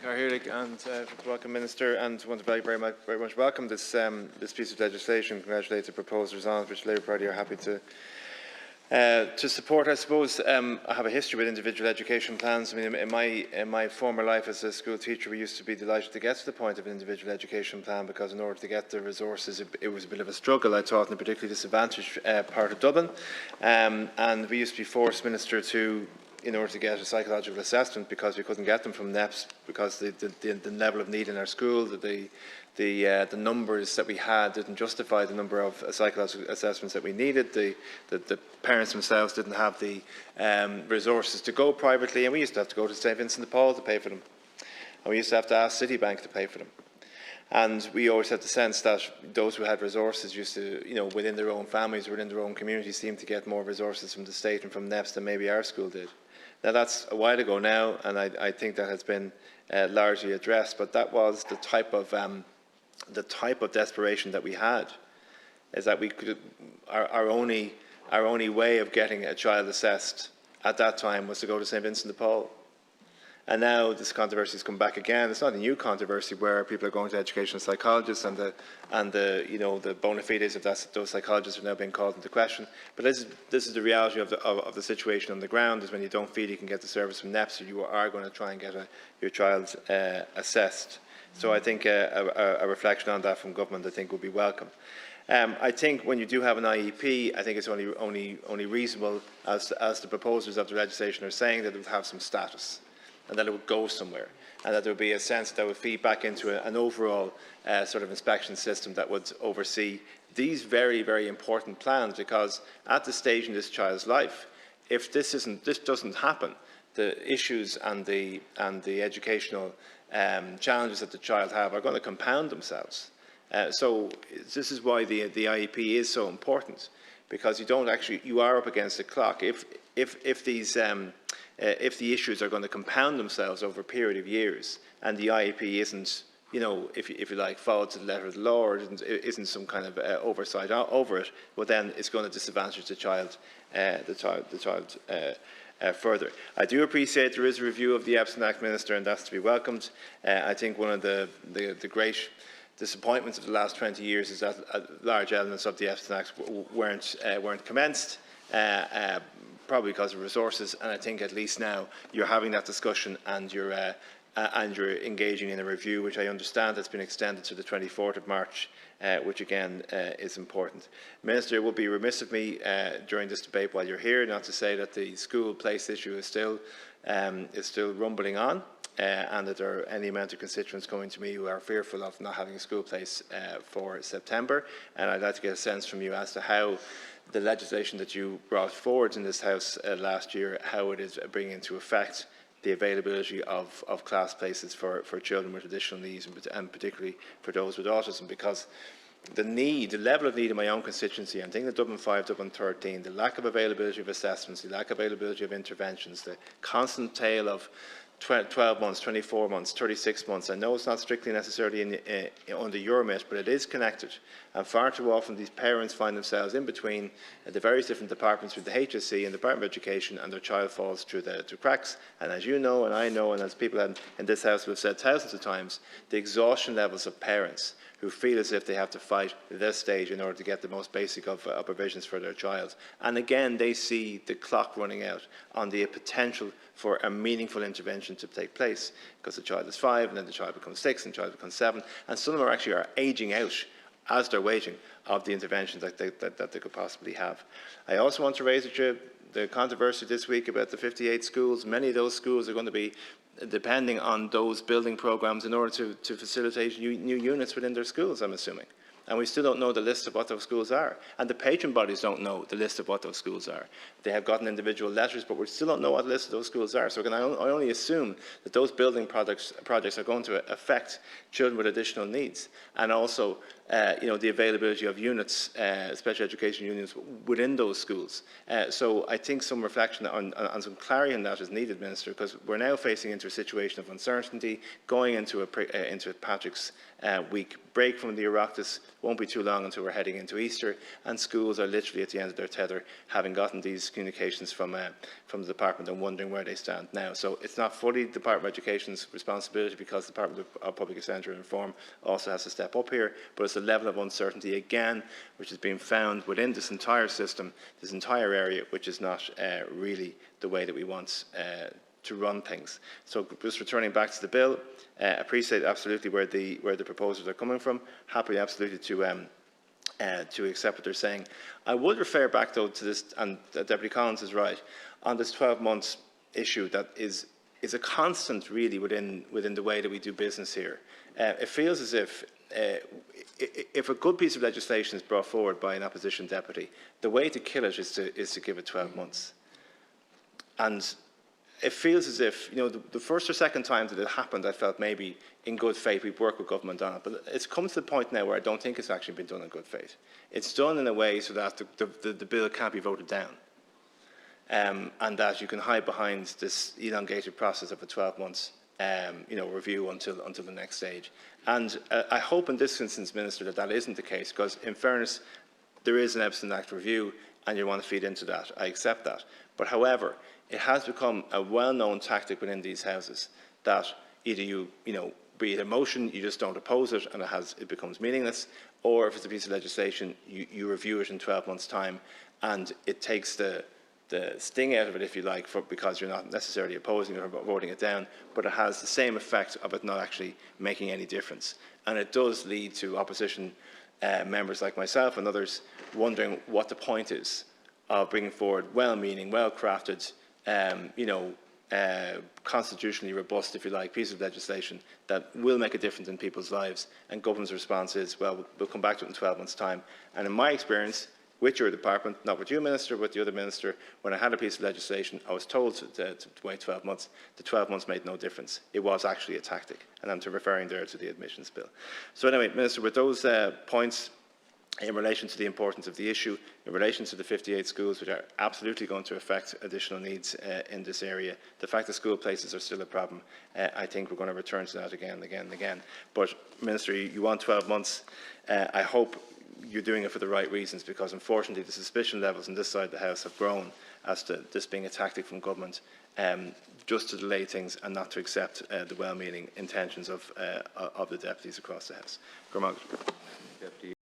Carhirig, and welcome, Minister, and want to very much welcome this piece of legislation. Congratulate the proposers on it, which the Labour Party are happy to support. I suppose I have a history with individual education plans. I mean, in my former life as a school teacher, we used to be delighted to get to the point of an individual education plan, because in order to get the resources, it was a bit of a struggle, I thought, in a particularly disadvantaged part of Dublin. And we used to be forced, Minister, in order to get a psychological assessment, because we couldn't get them from NEPS, because the level of need in our school, the numbers that we had didn't justify the number of psychological assessments that we needed. The parents themselves didn't have the resources to go privately, and we used to have to go to St Vincent de Paul to pay for them, and we used to have to ask Citibank to pay for them. And we always had the sense that those who had resources used to, within their own families, within their own communities, seemed to get more resources from the state and from NEPS than maybe our school did. Now, that's a while ago now, and I think that has been largely addressed, but that was the type of desperation that we had, is that we could, our only way of getting a child assessed at that time was to go to St Vincent de Paul. And now this controversy has come back again. It's not a new controversy where people are going to educational psychologists, and the bona fides of those psychologists are now being called into question. But this is the reality of the situation on the ground. Is when you don't feel you can get the service from NEPS, you are going to try and get your child assessed. So I think a reflection on that from government, I think, would be welcome. I think when you do have an IEP, I think it's only reasonable, as the proposers of the legislation are saying, that it would have some status, and that it would go somewhere, and that there would be a sense that would feed back into an overall sort of inspection system that would oversee these very, very important plans. Because at this stage in this child's life, if this doesn't happen, the issues and the educational challenges that the child have are going to compound themselves. So this is why the IEP is so important, because you are up against the clock. If the issues are going to compound themselves over a period of years, and the IEP isn't, if you like, followed to the letter of the law, or isn't some kind of oversight over it, well, then it's going to disadvantage the child further. I do appreciate there is a review of the EPSN Act, Minister, and that's to be welcomed. I think one of the great disappointments of the last 20 years is that large elements of the EPSN Act weren't commenced. Probably because of resources, and I think at least now you're having that discussion, and you're engaging in a review, which I understand has been extended to the 24th of March, which again is important. Minister, it would be remiss of me during this debate while you're here not to say that the school place issue is still rumbling on, and that there are any amount of constituents coming to me who are fearful of not having a school place for September, and I'd like to get a sense from you as to how the legislation that you brought forward in this House last year, how it is bringing into effect the availability of class places for children with additional needs, and particularly for those with autism. Because the level of need in my own constituency, I'm thinking of Dublin 5, Dublin 13, the lack of availability of assessments, the lack of availability of interventions, the constant tale of 12 months, 24 months, 36 months. I know it's not strictly necessarily under your remit, but it is connected. And far too often these parents find themselves in between the various different departments with the HSC and the Department of Education, and their child falls through the cracks. And as you know, and I know, and as people in this House have said thousands of times, the exhaustion levels of parents who feel as if they have to fight at this stage in order to get the most basic of provisions for their child. And again, they see the clock running out on the potential for a meaningful intervention to take place, because the child is 5, and then the child becomes 6, and the child becomes 7, and some of them are ageing out as they're waiting of the interventions that they could possibly have. I also want to raise with you the controversy this week about the 58 schools. Many of those schools are going to be depending on those building programmes in order to facilitate new units within their schools, I'm assuming. And we still don't know the list of what those schools are. And the patron bodies don't know the list of what those schools are. They have gotten individual letters, but we still don't know what the list of those schools are. So I only assume that those building projects are going to affect children with additional needs, and also the availability of units, special education units within those schools. So I think some reflection on some clarity on that is needed, Minister, because we're now facing into a situation of uncertainty, going into Patrick's week break from the Oireachtas. Won't be too long until we're heading into Easter, and schools are literally at the end of their tether, having gotten these communications from the Department and wondering where they stand now. So it's not fully the Department of Education's responsibility, because the Department of Public Centre and Reform also has to step up here, but it's a level of uncertainty again which has been found within this entire system, this entire area, which is not really the way that we want to run things. So just returning back to the bill, appreciate absolutely where the proposals are coming from. Happy absolutely to accept what they're saying. I would refer back though to this, and Deputy Collins is right, on this 12 months issue that is a constant really within the way that we do business here. It feels as if a good piece of legislation is brought forward by an opposition deputy, the way to kill it is to give it 12 months. And it feels as if, the first or second time that it happened, I felt maybe in good faith we've worked with government on it. But it's come to the point now where I don't think it's actually been done in good faith. It's done in a way so that the bill can't be voted down. And that you can hide behind this elongated process of a 12 months review until the next stage. And I hope in this instance, Minister, that isn't the case, because in fairness, there is an Epson Act review and you want to feed into that. I accept that. But however, it has become a well-known tactic within these houses that either be it a motion, you just don't oppose it and it becomes meaningless, or if it's a piece of legislation, you review it in 12 months' time, and it takes the sting out of it, if you like, because you're not necessarily opposing it or voting it down, but it has the same effect of it not actually making any difference. And it does lead to opposition members like myself and others wondering what the point is of bringing forward well-meaning, well-crafted, constitutionally robust, if you like, piece of legislation that will make a difference in people's lives. And government's response is, well, we'll come back to it in 12 months' time. And in my experience, with your department, not with you, Minister, but with the other Minister, when I had a piece of legislation, I was told to wait 12 months. The 12 months made no difference. It was actually a tactic. And I'm referring there to the admissions bill. So anyway, Minister, with those points, in relation to the importance of the issue, in relation to the 58 schools which are absolutely going to affect additional needs in this area, the fact that school places are still a problem, I think we're going to return to that again and again and again. But, Minister, you want 12 months. I hope you're doing it for the right reasons, because unfortunately the suspicion levels on this side of the House have grown as to this being a tactic from government just to delay things and not to accept the well-meaning intentions of the deputies across the House.